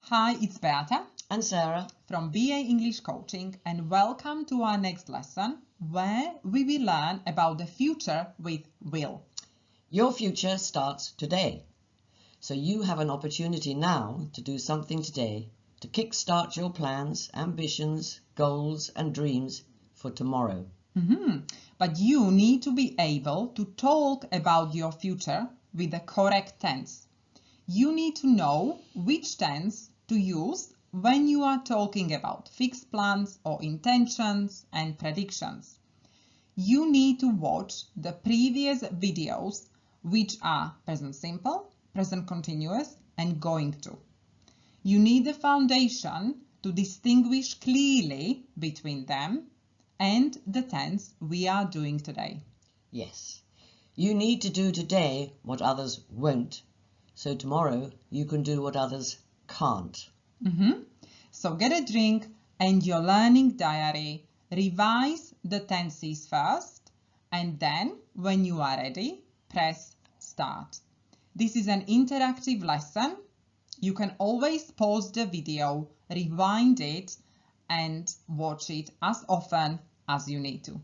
Hi, it's Beata and Sarah from BA English Coaching, and welcome to our next lesson where we will learn about the future with will. Your future starts today. So you have an opportunity now to do something today to kickstart your plans, ambitions, goals and dreams for tomorrow. But you need to be able to talk about your future with the correct tense. You need to know which tense to use when you are talking about fixed plans or intentions and predictions. You need to watch the previous videos, which are present simple, present continuous, and going to. You need the foundation to distinguish clearly between them and the tense we are doing today. Yes, you need to do today what others won't, so tomorrow you can do what others can't. So get a drink and your learning diary, revise the tenses first, and then when you are ready, press start. This is an interactive lesson. You can always pause the video, rewind it, and watch it as often as you need to.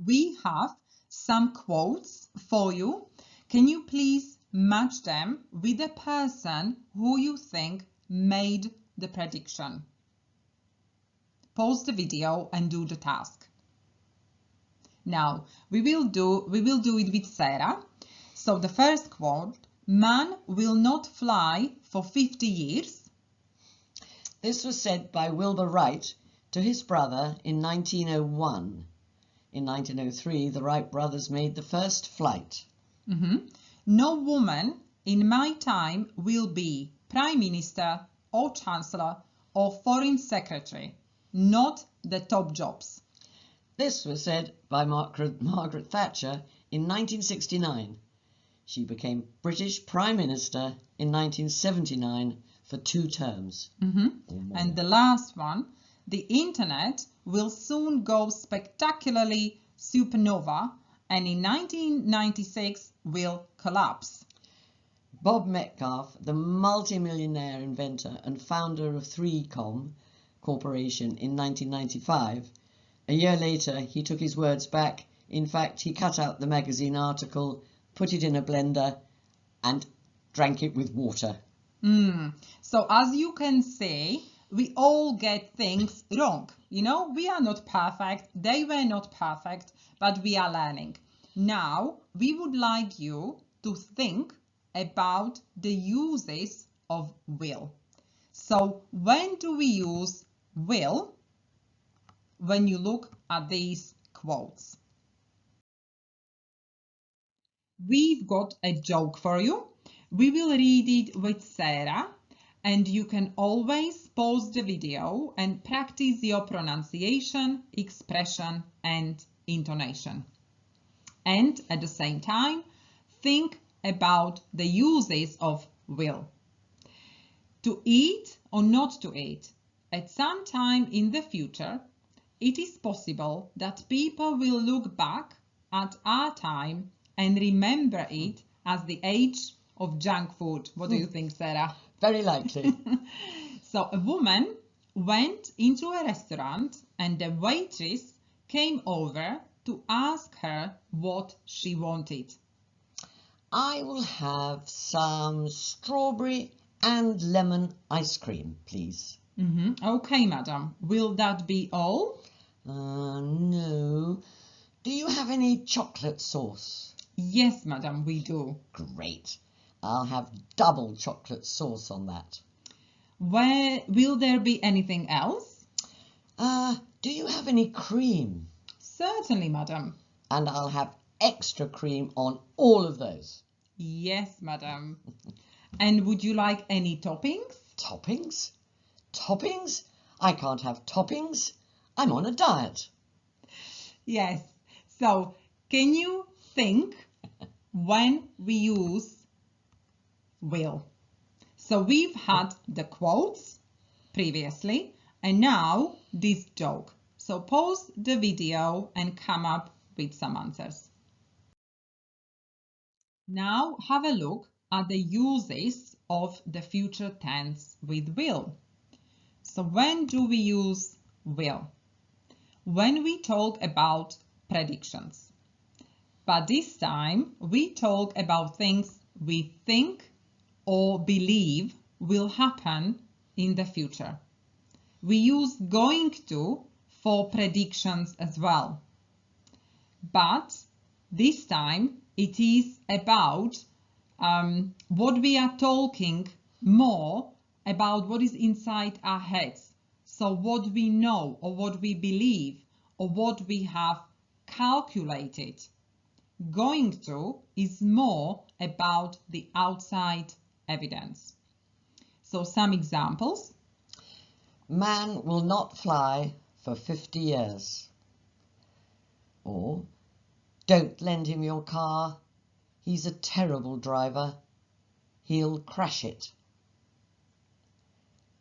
We have some quotes for you. Can you please match them with the person who you think made the prediction? Pause the video and do the task. Now, we will do it with Sarah. So the first quote, man will not fly for 50 years. This was said by Wilbur Wright to his brother in 1901. In 1903, the Wright brothers made the first flight. No woman in my time will be Prime Minister or Chancellor or Foreign Secretary, not the top jobs. This was said by Margaret Thatcher in 1969. She became British Prime Minister in 1979 for 2 terms. And the last one, the internet will soon go spectacularly supernova and in 1996 will collapse. Bob Metcalfe, the multi-millionaire inventor and founder of 3Com Corporation in 1995, a year later he took his words back. In fact, he cut out the magazine article, put it in a blender and drank it with water. So as you can see, we all get things wrong. You know, we are not perfect. They were not perfect, but we are learning. Now, we would like you to think about the uses of will. So when do we use will when you look at these quotes? We've got a joke for you. We will read it with Sarah, and you can always pause the video and practice your pronunciation, expression, and intonation. And at the same time, think about the uses of will. To eat or not to eat. At some time in the future, it is possible that people will look back at our time and remember it as the age of junk food. What do you think, Sarah? Very likely. So a woman went into a restaurant and the waitress came over to ask her what she wanted. I will have some strawberry and lemon ice cream, please. Okay, madam. Will that be all? No. Do you have any chocolate sauce? Yes, madam, we do. Great. I'll have double chocolate sauce on that. Will there be anything else? Do you have any cream? Certainly, madam. And I'll have extra cream on all of those. Yes, madam. And would you like any toppings? Toppings? Toppings? I can't have toppings. I'm on a diet. Yes. So, can you think when we use will? So we've had the quotes previously and now this joke. So pause the video and come up with some answers. Now have a look at the uses of the future tense with will. So when do we use will? When we talk about predictions. But this time we talk about things we think or believe will happen in the future. We use going to for predictions as well. But this time it is about what we are talking more about what is inside our heads. So what we know or what we believe or what we have calculated. Going to is more about the outside evidence. So some examples. Man will not fly for 50 years. Or, don't lend him your car. He's a terrible driver. He'll crash it.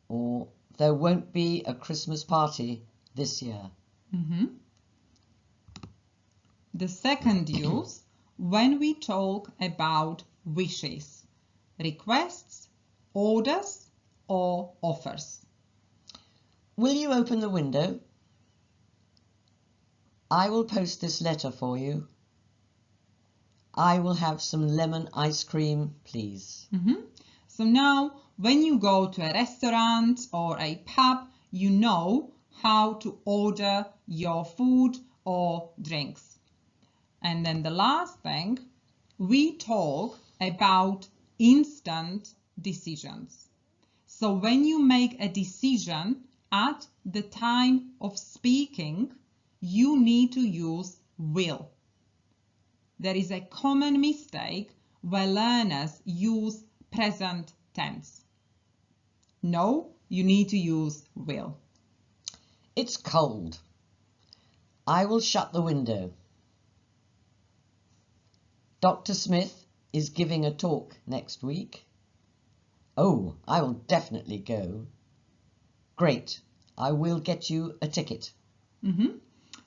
Or, there won't be a Christmas party this year. The second use, when we talk about wishes, requests, orders, or offers. Will you open the window? I will post this letter for you. I will have some lemon ice cream, please. So now, when you go to a restaurant or a pub, you know how to order your food or drinks. And then the last thing, we talk about instant decisions. So when you make a decision at the time of speaking, you need to use will. There is a common mistake where learners use present tense. No, you need to use will. It's cold. I will shut the window. Dr. Smith is giving a talk next week. Oh, I will definitely go. Great, I will get you a ticket.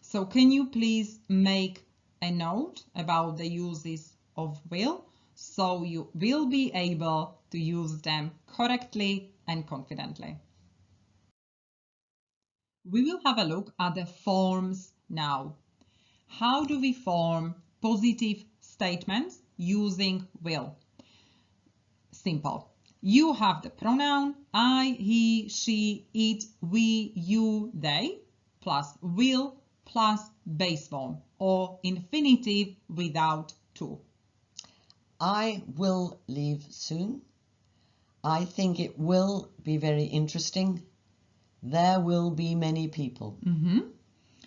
So can you please make a note about the uses of will so you will be able to use them correctly and confidently. We will have a look at the forms now. How do we form positive statements using will? Simple. You have the pronoun I, he, she, it, we, you, they, plus will, plus base form or infinitive without to. I will leave soon. I think it will be very interesting. There will be many people.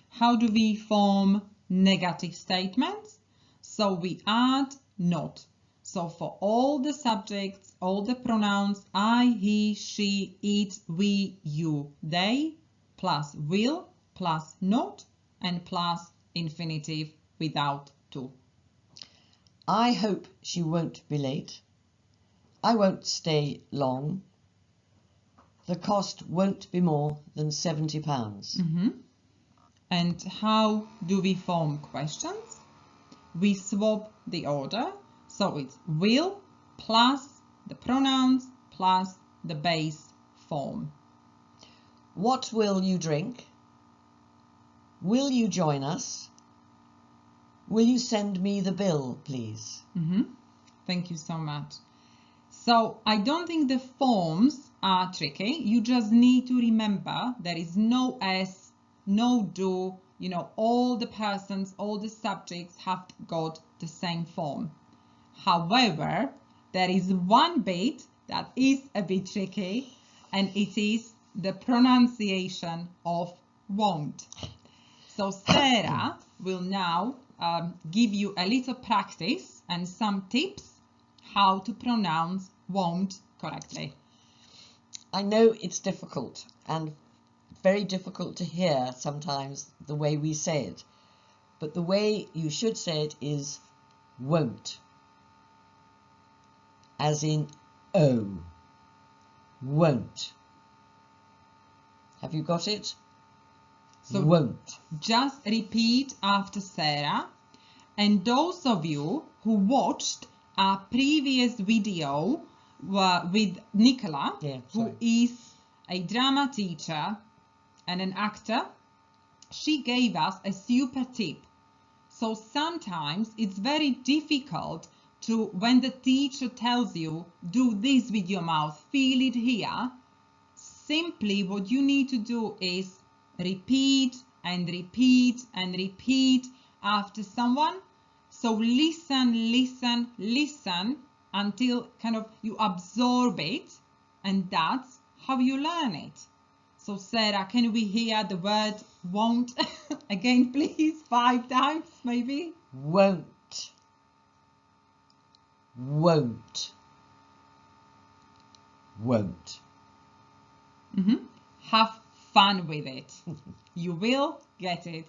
How do we form negative statements? So we add not. So for all the subjects, all the pronouns I, he, she, it, we, you, they, plus will, plus not, and plus infinitive without to. I hope she won't be late. I won't stay long. The cost won't be more than £70. And how do we form questions? We swap the order. So it's will plus the pronouns plus the base form. What will you drink? Will you join us? Will you send me the bill, please? Thank you so much. So I don't think the forms are tricky. You just need to remember there is no S, no do, all the persons, all the subjects have got the same form. However, there is one bit that is a bit tricky, and it is the pronunciation of won't. So Sarah will now give you a little practice and some tips how to pronounce won't correctly. I know it's difficult and very difficult to hear sometimes the way we say it, but the way you should say it is won't, as in O, won't. Have you got it? So won't. Just repeat after Sarah, and those of you who watched our previous video with Nicola, who is a drama teacher and an actor. She gave us a super tip. So sometimes it's very difficult to, when the teacher tells you, do this with your mouth, feel it here. Simply what you need to do is repeat and repeat and repeat after someone. So listen, listen, listen until kind of you absorb it, and that's how you learn it. So Sarah, can we hear the word won't again, please, 5 times maybe? Won't. Won't. Won't. Have fun with it. You will get it.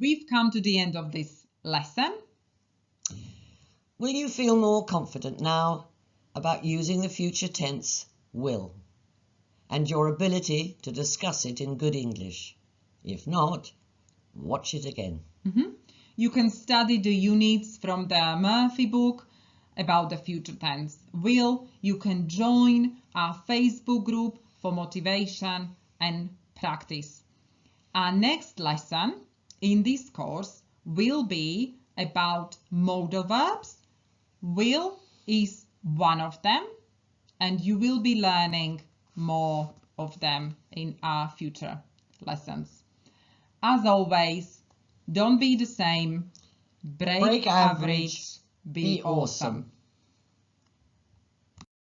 We've come to the end of this lesson. Will you feel more confident now about using the future tense will and your ability to discuss it in good English? If not, watch it again. You can study the units from the Murphy book about the future tense will. You can join our Facebook group for motivation and practice. Our next lesson in this course will be about modal verbs. Will is one of them, and you will be learning more of them in our future lessons. As always, don't be the same. Break average. Be awesome.